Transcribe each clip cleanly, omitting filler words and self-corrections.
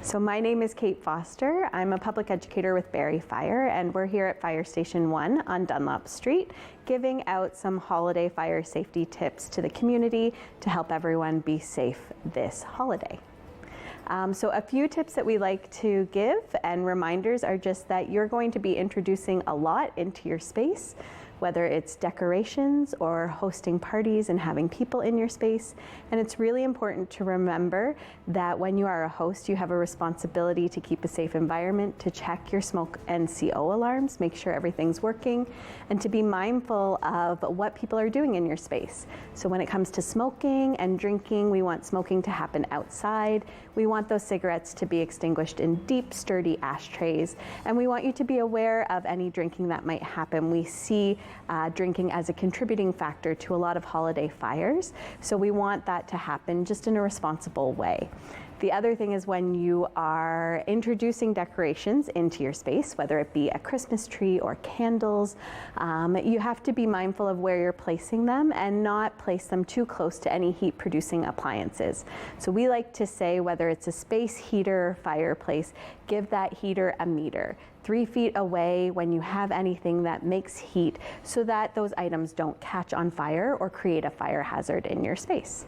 So my name is Kate Foster. I'm a public educator with Barrie Fire, and we're here at Fire Station 1 on Dunlop Street, giving out some holiday fire safety tips to the community to help everyone be safe this holiday. So a few tips that we like to give and reminders are just that you're going to be introducing a lot into your space, whether it's decorations or hosting parties and having people in your space. And it's really important to remember that when you are a host, you have a responsibility to keep a safe environment, to check your smoke and CO alarms, make sure everything's working, and to be mindful of what people are doing in your space. So when it comes to smoking and drinking, we want smoking to happen outside. We want those cigarettes to be extinguished in deep, sturdy ashtrays. And we want you to be aware of any drinking that might happen. We see drinking as a contributing factor to a lot of holiday fires. So we want that to happen just in a responsible way. The other thing is when you are introducing decorations into your space, whether it be a Christmas tree or candles, you have to be mindful of where you're placing them and not place them too close to any heat producing appliances. So we like to say whether it's a space heater or fireplace, give that heater a meter. 3 feet away when you have anything that makes heat so that those items don't catch on fire or create a fire hazard in your space.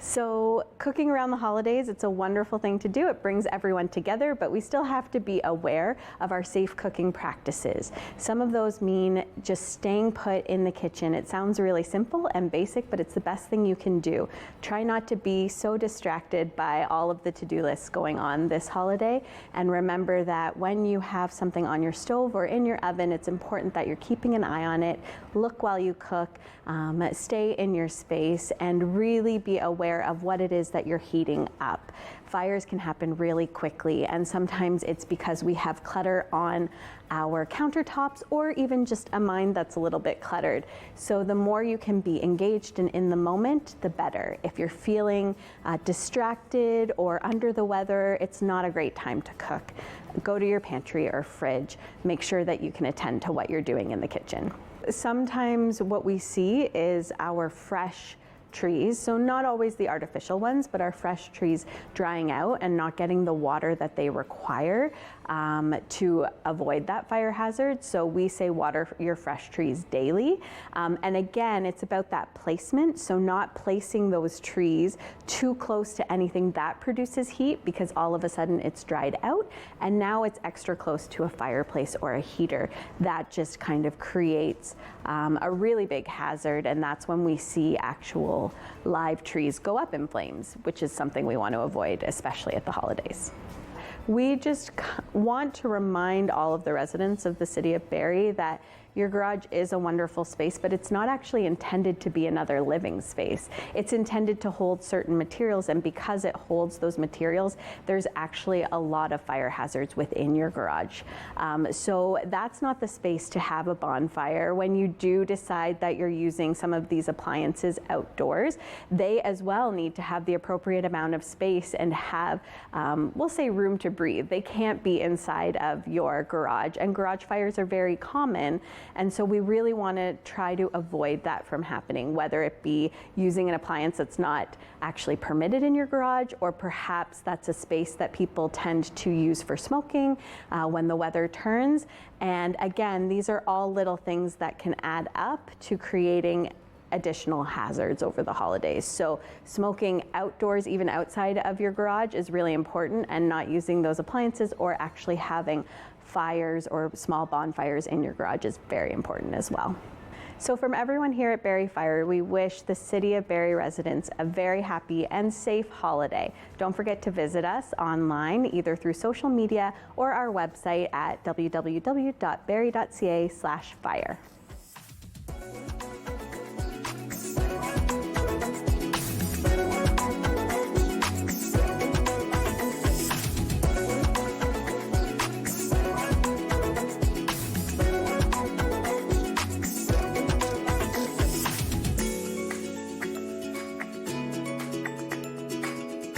So cooking around the holidays, it's a wonderful thing to do. It brings everyone together, but we still have to be aware of our safe cooking practices. Some of those mean just staying put in the kitchen. It sounds really simple and basic, but it's the best thing you can do. Try not to be so distracted by all of the to-do lists going on this holiday. And remember that when you have something on your stove or in your oven, it's important that you're keeping an eye on it. Look while you cook, stay in your space, and really be aware of what it is that you're heating up. Fires can happen really quickly, and sometimes it's because we have clutter on our countertops or even just a mind that's a little bit cluttered. So the more you can be engaged and in the moment, the better. If you're feeling distracted or under the weather, it's not a great time to cook. Go to your pantry or fridge. Make sure that you can attend to what you're doing in the kitchen. Sometimes what we see is our fresh trees, so not always the artificial ones, but our fresh trees drying out and not getting the water that they require to avoid that fire hazard. So we say water your fresh trees daily. And again, it's about that placement. So not placing those trees too close to anything that produces heat, because all of a sudden it's dried out and now it's extra close to a fireplace or a heater. That just kind of creates a really big hazard, and that's when we see actual live trees go up in flames, which is something we want to avoid, especially at the holidays. We just want to remind all of the residents of the city of Barrie that your garage is a wonderful space, but it's not actually intended to be another living space. It's intended to hold certain materials, and because it holds those materials, there's actually a lot of fire hazards within your garage. So that's not the space to have a bonfire. When you do decide that you're using some of these appliances outdoors, they as well need to have the appropriate amount of space and have, we'll say, room to breathe. They can't be inside of your garage, and garage fires are very common. And so we really want to try to avoid that from happening, whether it be using an appliance that's not actually permitted in your garage, or perhaps that's a space that people tend to use for smoking when the weather turns. And again, these are all little things that can add up to creating additional hazards over the holidays. So smoking outdoors, even outside of your garage, is really important, and not using those appliances or actually having fires or small bonfires in your garage is very important as well. So from everyone here at Barrie Fire, we wish the City of Barrie residents a very happy and safe holiday. Don't forget to visit us online, either through social media or our website at www.barrie.ca/fire.